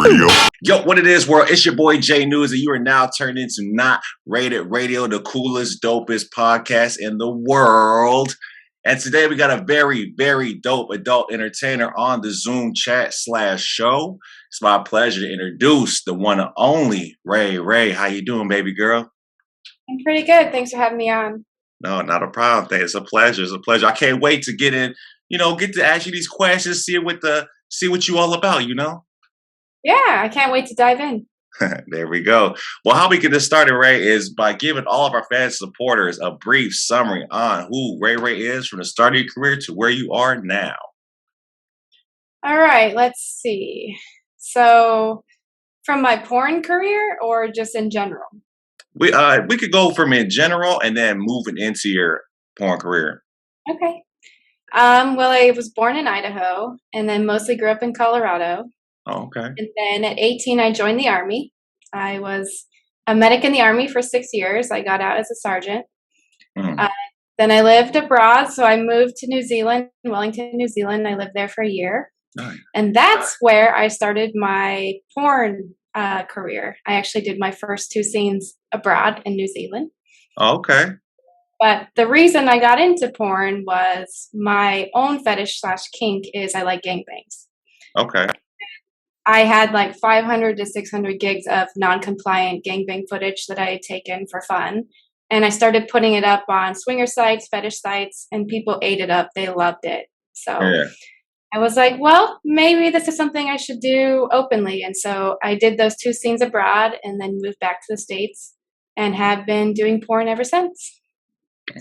Radio. Yo, what it is, world? It's your boy Jay Newz, and you are now turned into Not Rated Radio, the coolest, dopest podcast in the world. And today we got a very, very dope adult entertainer on the Zoom chat/show. It's my pleasure to introduce the one and only Ray. Ray, how you doing, baby girl? I'm pretty good. Thanks for having me on. No, not a problem. It's a pleasure. It's a pleasure. I can't wait to get in, get to ask you these questions, see what you all about, Yeah, I can't wait to dive in. There we go. Well, how we get this started, Ray, is by giving all of our fans supporters a brief summary on who Ray is from the start of your career to where you are now. All right, let's see. So, from my porn career or just in general? We could go from in general and then moving into your porn career. Okay. Well, I was born in Idaho and then mostly grew up in Colorado. Oh, okay. And then at 18, I joined the Army. I was a medic in the Army for 6 years. I got out as a sergeant. Then I lived abroad, so I moved to New Zealand, Wellington, New Zealand. I lived there for a year. Nice. And that's where I started my porn career. I actually did my first 2 scenes abroad in New Zealand. Oh, okay. But the reason I got into porn was my own fetish/kink is I like gangbangs. Okay. I had like 500 to 600 gigs of non-compliant gangbang footage that I had taken for fun. And I started putting it up on swinger sites, fetish sites, and people ate it up. They loved it. So yeah. I was like, well, maybe this is something I should do openly. And so I did those 2 scenes abroad and then moved back to the States and have been doing porn ever since.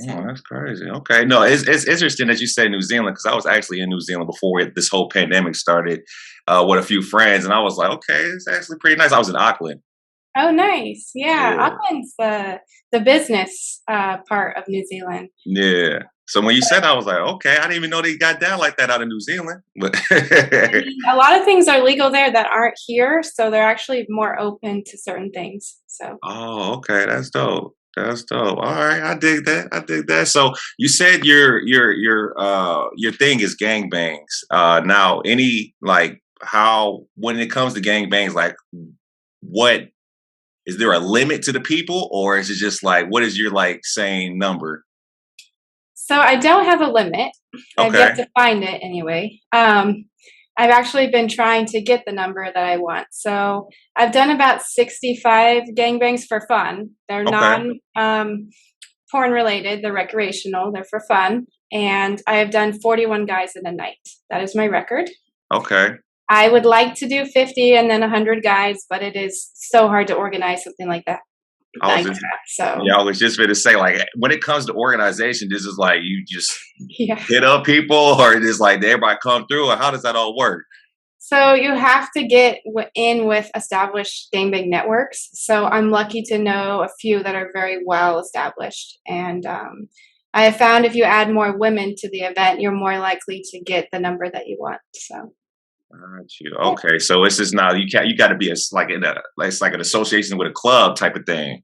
Oh, that's crazy. Okay. No, it's interesting that you say New Zealand because I was actually in New Zealand before this whole pandemic started with a few friends. And I was like, okay, it's actually pretty nice. I was in Auckland. Oh, nice. Yeah. Auckland's the business part of New Zealand. Yeah. So when you said that, I was like, okay, I didn't even know they got down like that out of New Zealand. But a lot of things are legal there that aren't here. So they're actually more open to certain things. So. Oh, okay. That's dope. That's dope. All right, I dig that. So you said your thing is gangbangs. Now, when it comes to gangbangs, like, what is there a limit to the people, or is it just like what is your sane number? So I don't have a limit. Okay. I've yet to find it anyway. I've actually been trying to get the number that I want. So I've done about 65 gangbangs for fun. They're non-porn related. They're recreational. They're for fun. And I have done 41 guys in a night. That is my record. Okay. I would like to do 50 and then 100 guys, but it is so hard to organize something like that. I was just going to say, when it comes to organization, this is like you just hit up people, or it is like everybody come through, or how does that all work? So you have to get in with established gangbang networks. So I'm lucky to know a few that are very well established. And I have found if you add more women to the event, you're more likely to get the number that you want. So. Got you. Okay, so it's just now you got to be it's like an association with a club type of thing.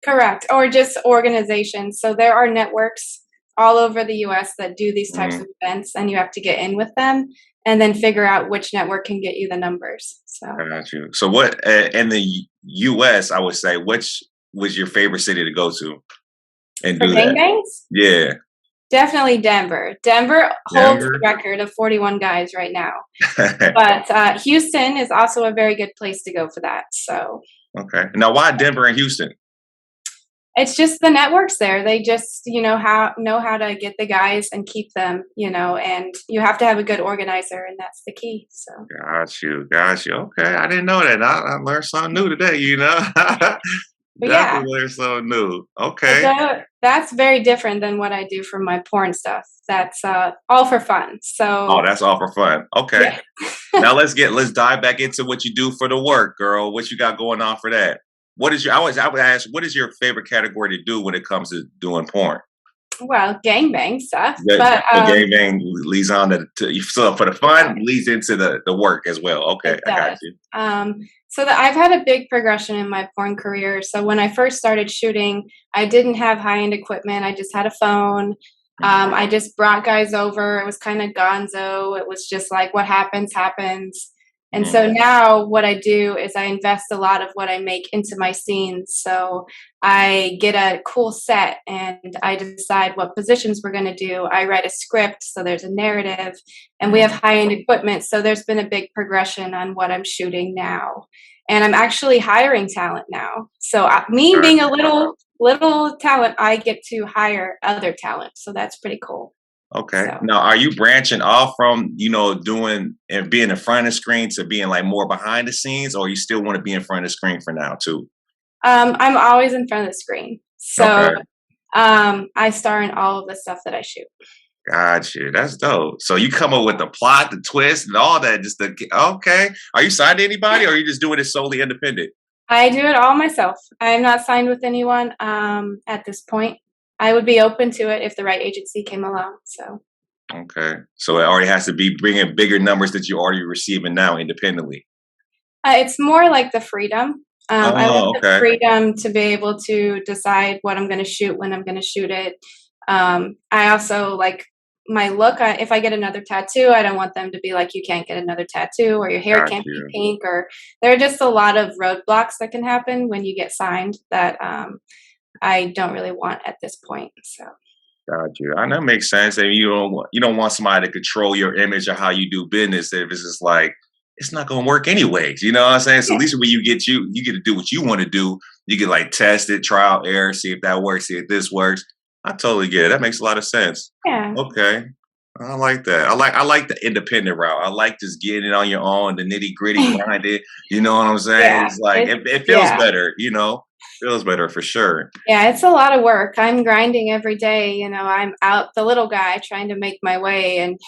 Correct, or just organizations. So there are networks all over the U.S. that do these types of events, and you have to get in with them, and then figure out which network can get you the numbers. So. Got you. So what in the U.S. I would say, which was your favorite city to go to and do that? Gangbangs? Yeah. Definitely Denver. Denver holds the record of 41 guys right now. But Houston is also a very good place to go for that. So. Okay. Now, why Denver and Houston? It's just the networks there. They just, know how to get the guys and keep them, and you have to have a good organizer, and that's the key. So. Got you. Okay. I didn't know that. I learned something new today, Definitely learn something new. Okay. That's very different than what I do for my porn stuff. That's all for fun. So. Oh, that's all for fun. Okay. Yeah. Now let's dive back into what you do for the work, girl. What you got going on for that? I would ask, what is your favorite category to do when it comes to doing porn? Well, gangbang stuff. The gangbang leads on so for the fun leads into the work as well. Okay, I got you. So I've had a big progression in my porn career. So when I first started shooting, I didn't have high-end equipment. I just had a phone. I just brought guys over. It was kind of gonzo. It was just like what happens. And so now what I do is I invest a lot of what I make into my scenes. So I get a cool set and I decide what positions we're going to do. I write a script, so there's a narrative, and we have high-end equipment. So there's been a big progression on what I'm shooting now. And I'm actually hiring talent now. So me being a little talent, I get to hire other talent. So that's pretty cool. Okay. So. Now, are you branching off from, doing and being in front of the screen to being like more behind the scenes, or you still want to be in front of the screen for now too? I'm always in front of the screen. So I star in all of the stuff that I shoot. Gotcha. That's dope. So you come up with the plot, the twist, and all that. Okay. Are you signed to anybody, or are you just doing it solely independent? I do it all myself. I am not signed with anyone at this point. I would be open to it if the right agency came along. So. Okay. So it already has to be bringing bigger numbers that you're already receiving now independently. It's more like the freedom. I want the freedom to be able to decide what I'm going to shoot, when I'm going to shoot it. I also like my look. If I get another tattoo, I don't want them to be like, you can't get another tattoo, or your hair can't be pink, or there are just a lot of roadblocks that can happen when you get signed that I don't really want at this point. So. Got you. I know, that makes sense. And you don't want somebody to control your image or how you do business. If it's just like, it's not going to work anyways. You know what I'm saying? So at least when you get to do what you want to do. You can like test it, trial, error, see if that works, see if this works. I totally get it. That makes a lot of sense. Yeah. Okay. I like that. I like the independent route. I like just getting it on your own, the nitty gritty, grind it. You know what I'm saying? Yeah, it's like it feels better. Feels better for sure. Yeah, it's a lot of work. I'm grinding every day. I'm out the little guy trying to make my way, and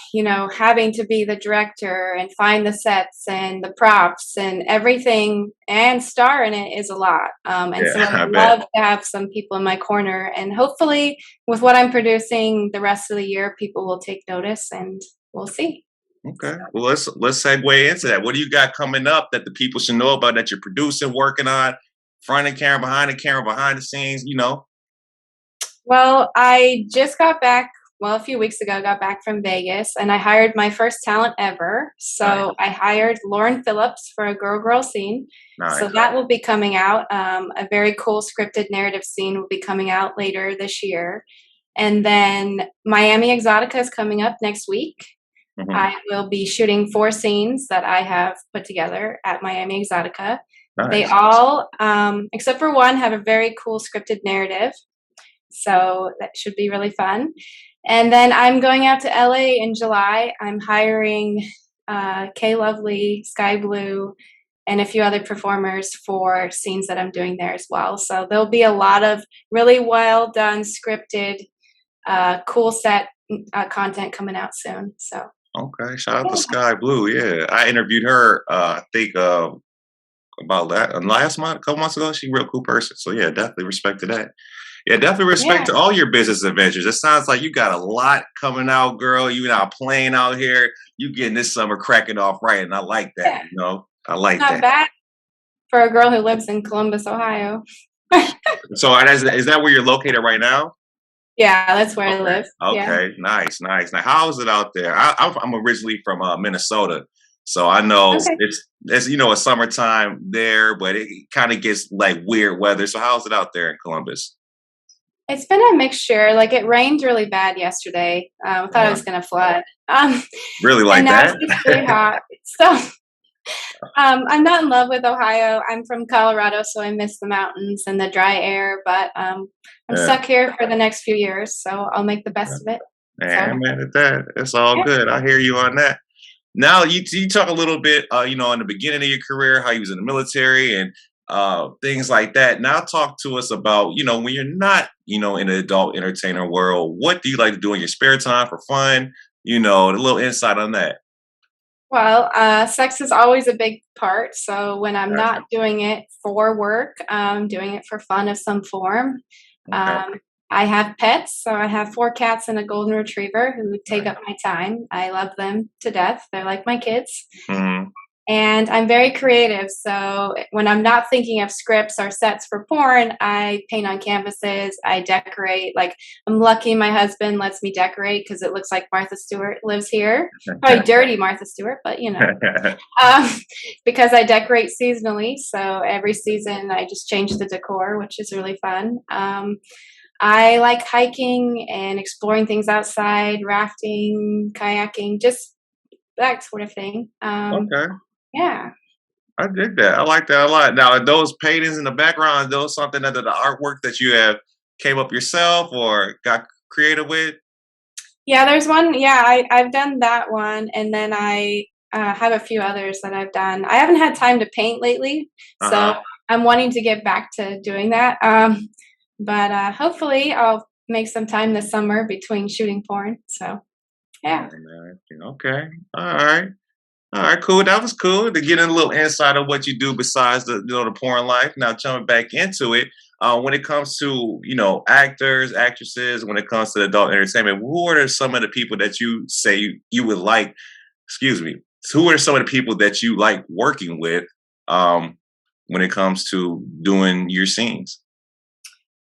having to be the director and find the sets and the props and everything and star in it is a lot. So I'd love to have some people in my corner, and hopefully with what I'm producing the rest of the year, people will take notice, and we'll see. Okay. Well, let's segue into that. What do you got coming up that the people should know about, that you're producing, working on? Front of camera, behind the scenes, Well, I just got back, a few weeks ago, got back from Vegas, and I hired my first talent ever. So I hired Lauren Phillips for a girl scene. Nice. So that will be coming out. A very cool scripted narrative scene will be coming out later this year. And then Miami Exotica is coming up next week. Mm-hmm. I will be shooting 4 scenes that I have put together at Miami Exotica. Nice. They all, except for one, have a very cool scripted narrative. So that should be really fun. And then I'm going out to LA in July. I'm hiring Kay Lovely, Sky Blue, and a few other performers for scenes that I'm doing there as well. So there'll be a lot of really well done, scripted, cool set content coming out soon. So. Okay. Shout out to Sky Blue. Yeah. I interviewed her, I think, about that last month, a couple months ago. She's a real cool person. So yeah, definitely respect to that. Yeah, definitely respect to all your business adventures. It sounds like you got a lot coming out, girl. You not playing out here. You getting this summer cracking off right, and I like that. I like that. Not bad for a girl who lives in Columbus, Ohio. So is that where you're located right now? Yeah, that's where I live. Okay, nice. Now, how is it out there? I'm originally from Minnesota. So I know it's a summertime there, but it kind of gets like weird weather. So how's it out there in Columbus? It's been a mixture. Like it rained really bad yesterday. I thought it was going to flood. Really like that? It's really hot. So I'm not in love with Ohio. I'm from Colorado, so I miss the mountains and the dry air. But I'm stuck here for the next few years, so I'll make the best of it. Man, at that. It's all good. I hear you on that. Now, you talk a little bit, in the beginning of your career, how you was in the military and things like that. Now, talk to us about, when you're not, in the adult entertainer world, what do you like to do in your spare time for fun? A little insight on that. Well, sex is always a big part. So when I'm not doing it for work, I'm doing it for fun of some form. Okay. I have pets, so I have 4 cats and a golden retriever who take up my time. I love them to death. They're like my kids. Mm-hmm. And I'm very creative. So when I'm not thinking of scripts or sets for porn, I paint on canvases. I decorate. Like, I'm lucky my husband lets me decorate because it looks like Martha Stewart lives here. Probably dirty Martha Stewart, but um, because I decorate seasonally. So every season I just change the decor, which is really fun. I like hiking and exploring things outside, rafting, kayaking, just that sort of thing. Okay. Yeah. I dig that. I like that a lot. Now, are those paintings in the background, are those something that the artwork that you have came up yourself or got creative with? Yeah, there's one. Yeah, I've done that one. And then I have a few others that I've done. I haven't had time to paint lately. So Uh-huh. I'm wanting to get back to doing that. But hopefully I'll make some time this summer between shooting porn. So, yeah. Okay. All right. All right, cool. That was cool to get a little insight of what you do besides the porn life. Now jumping back into it, when it comes to actors, actresses, when it comes to adult entertainment, who are some of the people that you say you would like? Excuse me. Who are some of the people that you like working with when it comes to doing your scenes?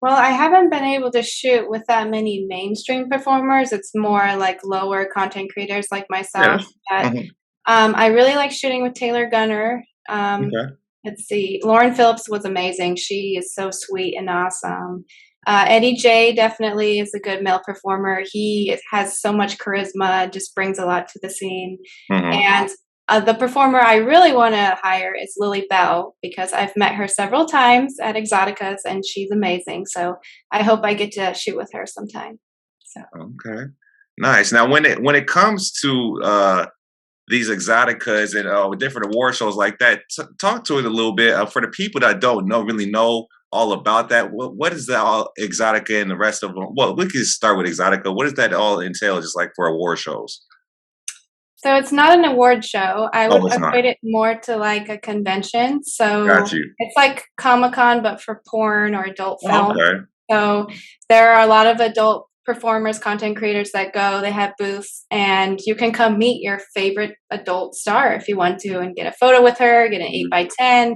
Well, I haven't been able to shoot with that many mainstream performers. It's more like lower content creators like Yeah. myself. But Mhm. I really like shooting with Taylor Gunner. Okay. Let's see. Lauren Phillips was amazing. She is so sweet and awesome. Eddie J definitely is a good male performer. He has so much charisma, just brings a lot to the scene. Hmm. And the performer I really want to hire is Lily Bell because I've met her several times at Exoticas and she's amazing. So I hope I get to shoot with her sometime. So. Okay. Nice. Now, when it comes to these exoticas and different award shows like that. Talk to it a little bit for the people that don't really know all about that. What is that all exotica and the rest of them? Well, we can start with exotica. What does that all entail? Just like for award shows? So it's not an award show. I would Oh, it's not. equate it more to like a convention. Got So you. it's like Comic-Con, but for porn or adult Oh, film. okay. So there are a lot of adult performers, content creators that go. They have booths, and you can come meet your favorite adult star if you want to and get a photo with her, get an 8 Mhm. by 10,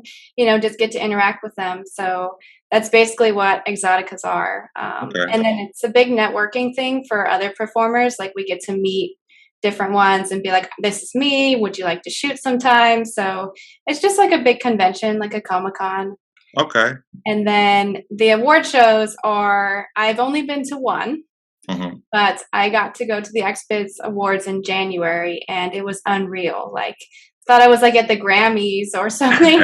just get to interact with them. So that's basically what Exoticas are. Okay. And then it's a big networking thing for other performers. Like we get to meet different ones and be like, this is me. Would you like to shoot sometime? So it's just like a big convention, like a Comic Con. Okay. And then the award shows are, I've only been to one, Hmm. but I got to go to the XBIZ Awards in January and it was unreal. Like, thought I was like at the Grammys or something.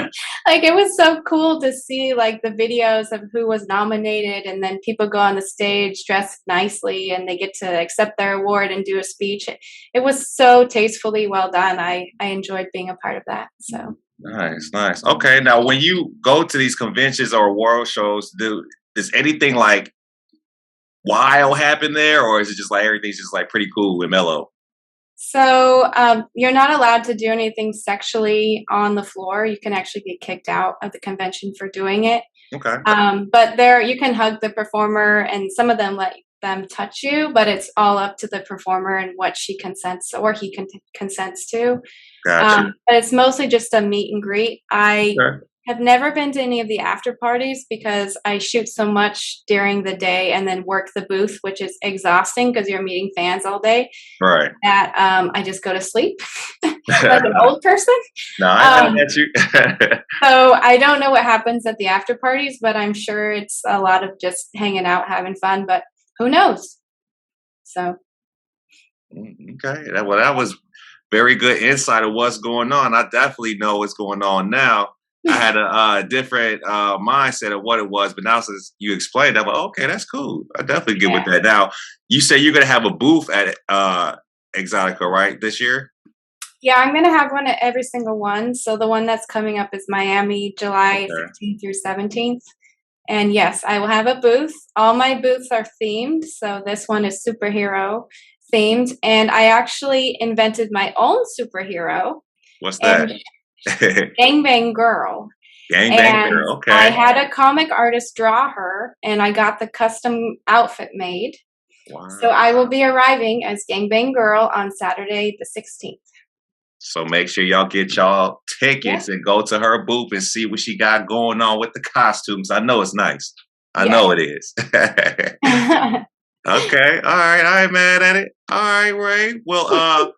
Like, it was so cool to see like the videos of who was nominated and then people go on the stage dressed nicely and they get to accept their award and do a speech. It was so tastefully well done. I enjoyed being a part of that. So. Nice, nice. Okay, now when you go to these conventions or award shows, does anything like wild happen there, or is it just like everything's just like pretty cool and mellow? So you're not allowed to do anything sexually on the floor. You can actually get kicked out of the convention for doing it. Okay. But there, you can hug the performer, and some of them let them touch you. But it's all up to the performer and what she consents or he consents to. Got you. But it's mostly just a meet and greet. I Okay. have never been to any of the after parties because I shoot so much during the day and then work the booth, which is exhausting because you're meeting fans all day. Right. That I just go to sleep like an old person. No, I Um, get you. so I don't know what happens at the after parties, but I'm sure it's a lot of just hanging out, having fun. But who knows? So Okay. That was very good insight of what's going on. I definitely know what's going on now. I had a different mindset of what it was, but now since you explained, I'm like, okay, that's cool. I definitely get with yeah, that. Now, you say you're gonna have a booth at Exotica, right, this year? yeah, I'm gonna have one at every single one. So the one that's coming up is Miami, July Okay. 16th through 17th. And yes, I will have a booth. All my booths are themed. So this one is superhero themed. And I actually invented my own superhero, What's that? and she's Gangbang Girl. Gangbang And girl. I Okay. had a comic artist draw her, and I got the custom outfit made. So Wow. I will be arriving as Gangbang Girl on Saturday the 16th. So make sure y'all get y'all Yeah. tickets and go to her booth and see what she got going on with the costumes. I know it's nice. I Yeah. know it is. Okay. I ain't mad at it. All right, Ray. Well,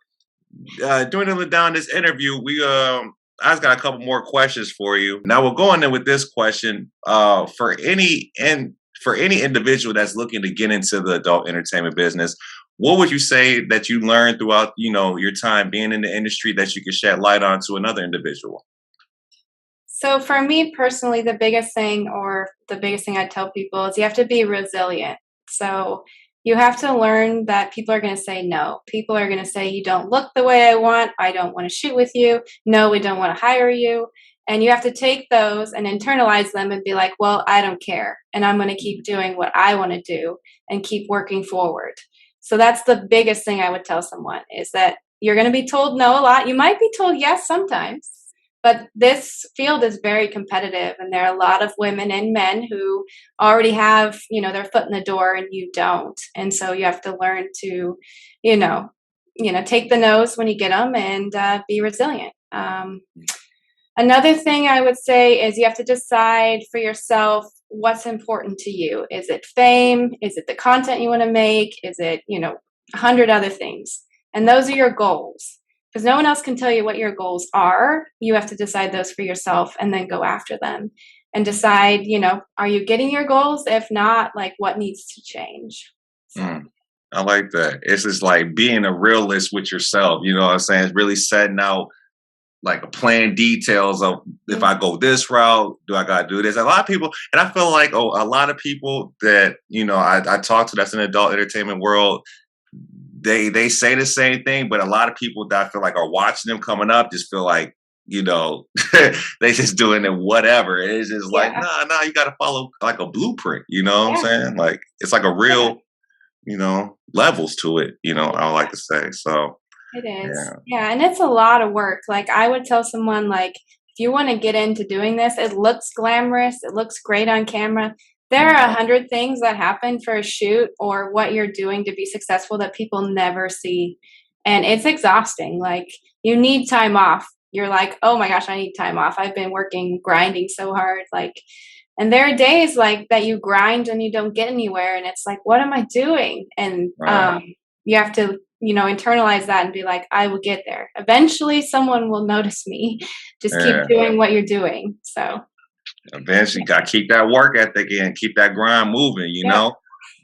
dwindling down this interview, I just got a couple more questions for you. Now we're going in with this question. For any individual that's looking to get into the adult entertainment business, what would you say that you learned throughout, your time being in the industry that you could shed light on to another individual? So for me personally, the biggest thing I tell people is you have to be resilient. So you have to learn that people are going to say no. People are going to say, you don't look the way I want. I don't want to shoot with you. No, we don't want to hire you. And you have to take those and internalize them and be like, well, I don't care. And I'm going to keep doing what I want to do and keep working forward. So that's the biggest thing I would tell someone is that you're going to be told no a lot. You might be told yes sometimes, but this field is very competitive, and there are a lot of women and men who already have, their foot in the door, and you don't. And so you have to learn to, you know, take the no's when you get them and be resilient. Another thing I would say is you have to decide for yourself what's important to you. Is it fame? Is it the content you want to make? Is it, 100 other things? And those are your goals. Because no one else can tell you what your goals are. You have to decide those for yourself and then go after them and decide, are you getting your goals? If not, like what needs to change? So. I like that. It's just like being a realist with yourself. You know what I'm saying? It's really setting out like a plan details of if I go this route, do I got to do this? A lot of people, and I feel like, a lot of people that, I talk to that's in the adult entertainment world, they say the same thing, but a lot of people that I feel like are watching them coming up just feel like, they just doing it whatever. It's just like, nah, you got to follow like a blueprint. You know what I'm saying? Like it's like a real, levels to it. I would like to say. So it is. Yeah, and it's a lot of work. Like I would tell someone, like, if you want to get into doing this, it looks glamorous, it looks great on camera. There are 100 things that happen for a shoot or what you're doing to be successful that people never see. And it's exhausting. Like you need time off. You're like, oh my gosh, I need time off. I've been grinding so hard. Like, and there are days like that you grind and you don't get anywhere. And it's like, what am I doing? And you have to, internalize that and be like, I will get there. Eventually someone will notice me. Just keep doing what you're doing. So eventually, got to keep that work ethic and keep that grind moving, you know?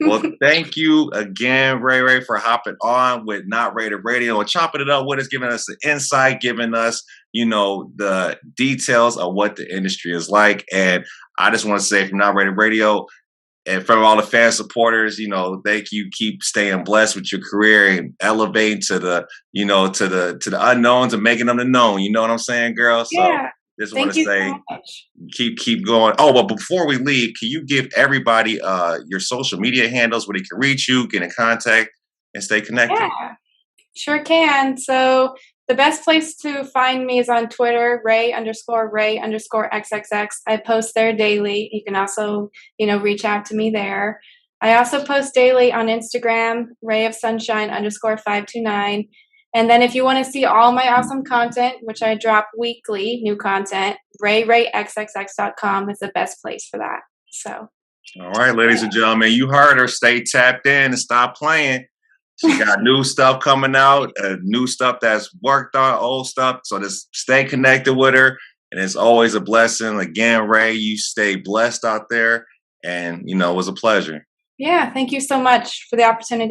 Well, thank you again, Ray, for hopping on with Not Rated Radio and chopping it up with us, giving us the insight, giving us, the details of what the industry is like. And I just want to say from Not Rated Radio and from all the fan supporters, thank you. Keep staying blessed with your career and elevating to the, to the unknowns and making them the known. You know what I'm saying, girl? So just want to say, keep going. Oh, but before we leave, can you give everybody your social media handles where they can reach you, get in contact, and stay connected? Yeah, sure can. So the best place to find me is on Twitter, Ray_XXX. I post there daily. You can also, reach out to me there. I also post daily on Instagram, rayofsunshine_529. And then if you want to see all my awesome content, which I drop weekly, new content, RayXXX.com is the best place for that. So. All right, ladies and gentlemen, you heard her. Stay tapped in and stop playing. She got new stuff coming out, new stuff that's worked on, old stuff. So just stay connected with her. And it's always a blessing. Again, Ray, you stay blessed out there. And, it was a pleasure. Yeah, thank you so much for the opportunity.